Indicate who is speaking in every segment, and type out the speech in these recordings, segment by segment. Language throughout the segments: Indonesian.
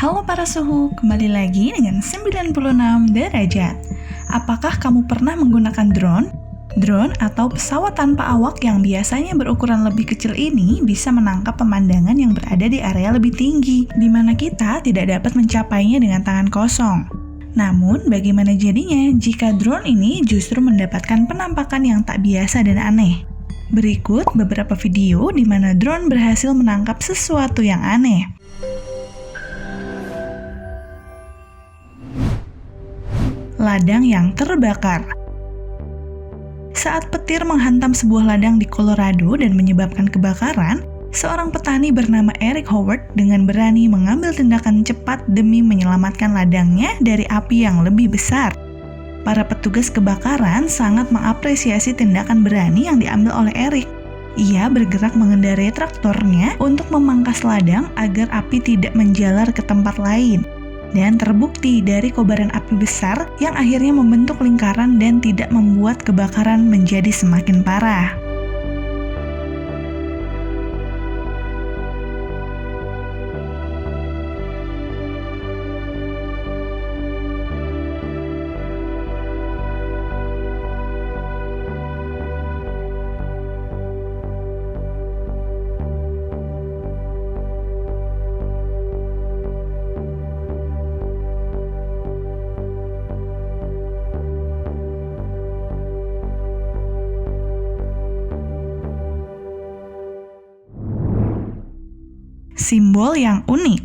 Speaker 1: Halo para suhu, kembali lagi dengan 96 derajat. Apakah kamu pernah menggunakan drone? Drone atau pesawat tanpa awak yang biasanya berukuran lebih kecil ini bisa menangkap pemandangan yang berada di area lebih tinggi, di mana kita tidak dapat mencapainya dengan tangan kosong. Namun, bagaimana jadinya jika drone ini justru mendapatkan penampakan yang tak biasa dan aneh? Berikut beberapa video di mana drone berhasil menangkap sesuatu yang aneh. Ladang yang terbakar. Saat petir menghantam sebuah ladang di Colorado dan menyebabkan kebakaran, seorang petani bernama Eric Howard dengan berani mengambil tindakan cepat demi menyelamatkan ladangnya dari api yang lebih besar. Para petugas kebakaran sangat mengapresiasi tindakan berani yang diambil oleh Eric. Ia bergerak mengendarai traktornya untuk memangkas ladang agar api tidak menjalar ke tempat lain. Dan terbukti dari kobaran api besar yang akhirnya membentuk lingkaran dan tidak membuat kebakaran menjadi semakin parah. Simbol yang unik.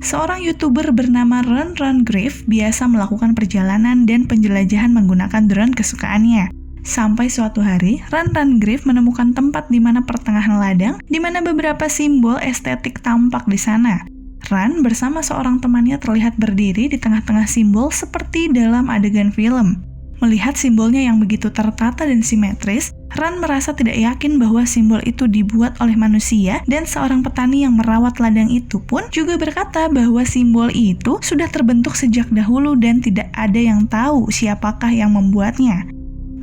Speaker 1: Seorang YouTuber bernama Run Griff biasa melakukan perjalanan dan penjelajahan menggunakan drone kesukaannya. Sampai suatu hari, Run Griff menemukan tempat di mana pertengahan ladang, di mana beberapa simbol estetik tampak di sana. Run bersama seorang temannya terlihat berdiri di tengah-tengah simbol seperti dalam adegan film. Melihat simbolnya yang begitu tertata dan simetris, Run merasa tidak yakin bahwa simbol itu dibuat oleh manusia, dan seorang petani yang merawat ladang itu pun juga berkata bahwa simbol itu sudah terbentuk sejak dahulu dan tidak ada yang tahu siapakah yang membuatnya.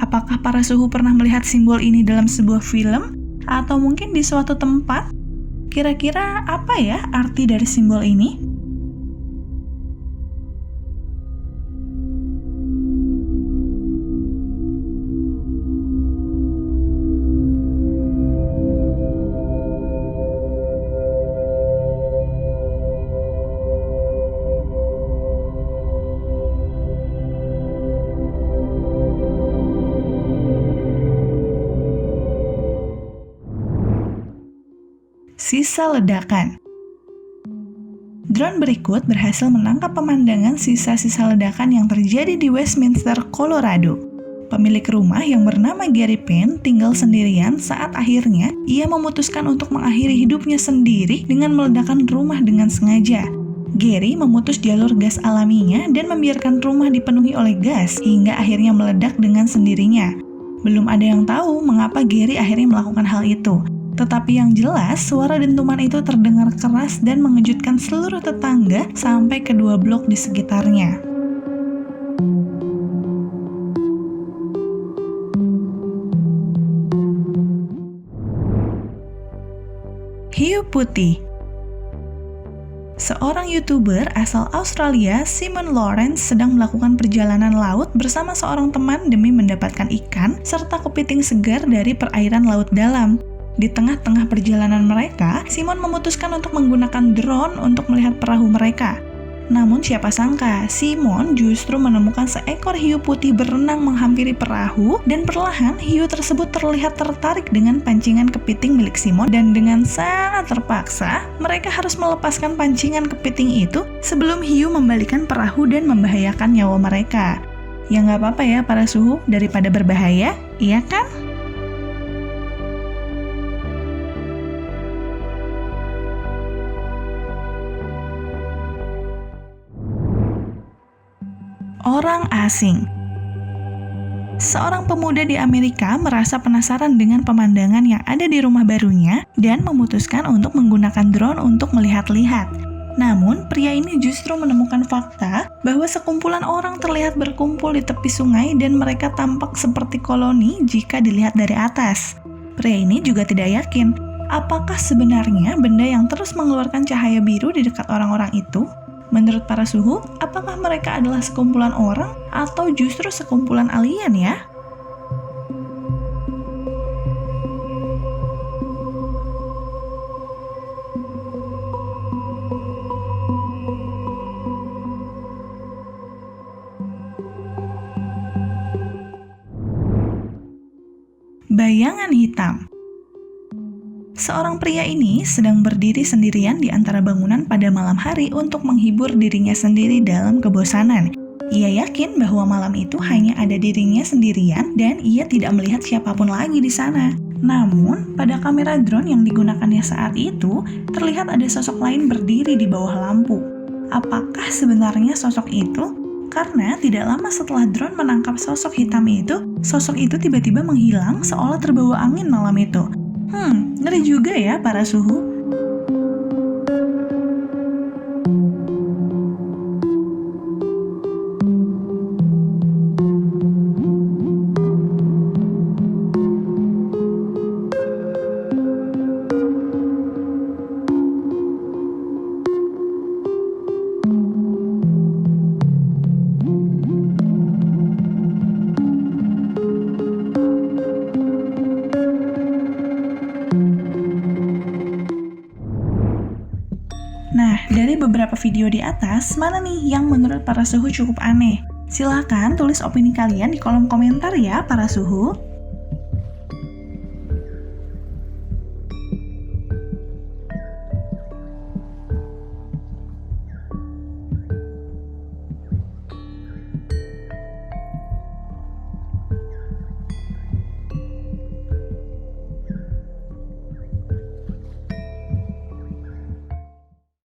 Speaker 1: Apakah para suhu pernah melihat simbol ini dalam sebuah film? Atau mungkin di suatu tempat? Kira-kira apa ya arti dari simbol ini? Sisa ledakan. Drone berikut berhasil menangkap pemandangan sisa-sisa ledakan yang terjadi di Westminster, Colorado. Pemilik rumah yang bernama Gary Payne tinggal sendirian saat akhirnya ia memutuskan untuk mengakhiri hidupnya sendiri dengan meledakkan rumah dengan sengaja. Gary memutus jalur gas alaminya dan membiarkan rumah dipenuhi oleh gas hingga akhirnya meledak dengan sendirinya. Belum ada yang tahu mengapa Gary akhirnya melakukan hal itu. Tetapi yang jelas, suara dentuman itu terdengar keras dan mengejutkan seluruh tetangga sampai kedua blok di sekitarnya. Hiu putih. Seorang YouTuber asal Australia, Simon Lawrence, sedang melakukan perjalanan laut bersama seorang teman demi mendapatkan ikan serta kepiting segar dari perairan laut dalam. Di tengah-tengah perjalanan mereka, Simon memutuskan untuk menggunakan drone untuk melihat perahu mereka. Namun siapa sangka, Simon justru menemukan seekor hiu putih berenang menghampiri perahu, dan perlahan hiu tersebut terlihat tertarik dengan pancingan kepiting milik Simon, dan dengan sangat terpaksa, mereka harus melepaskan pancingan kepiting itu sebelum hiu membalikan perahu dan membahayakan nyawa mereka. Ya nggak apa-apa ya para suhu, daripada berbahaya, iya kan? Orang asing. Seorang pemuda di Amerika merasa penasaran dengan pemandangan yang ada di rumah barunya dan memutuskan untuk menggunakan drone untuk melihat-lihat. Namun, pria ini justru menemukan fakta bahwa sekumpulan orang terlihat berkumpul di tepi sungai dan mereka tampak seperti koloni jika dilihat dari atas. Pria ini juga tidak yakin Apakah sebenarnya benda yang terus mengeluarkan cahaya biru di dekat orang-orang itu? Menurut para suhu, apakah mereka adalah sekumpulan orang atau justru sekumpulan alien ya? Bayangan hitam. Seorang pria ini sedang berdiri sendirian di antara bangunan pada malam hari untuk menghibur dirinya sendiri dalam kebosanan. Ia yakin bahwa malam itu hanya ada dirinya sendirian dan ia tidak melihat siapapun lagi di sana. Namun, pada kamera drone yang digunakannya saat itu, terlihat ada sosok lain berdiri di bawah lampu. Apakah sebenarnya sosok itu? Karena tidak lama setelah drone menangkap sosok hitam itu, sosok itu tiba-tiba menghilang seolah terbawa angin malam itu. Ngeri juga ya para suhu. Nah, dari beberapa video di atas, mana nih yang menurut para suhu cukup aneh? Silahkan tulis opini kalian di kolom komentar ya, para suhu.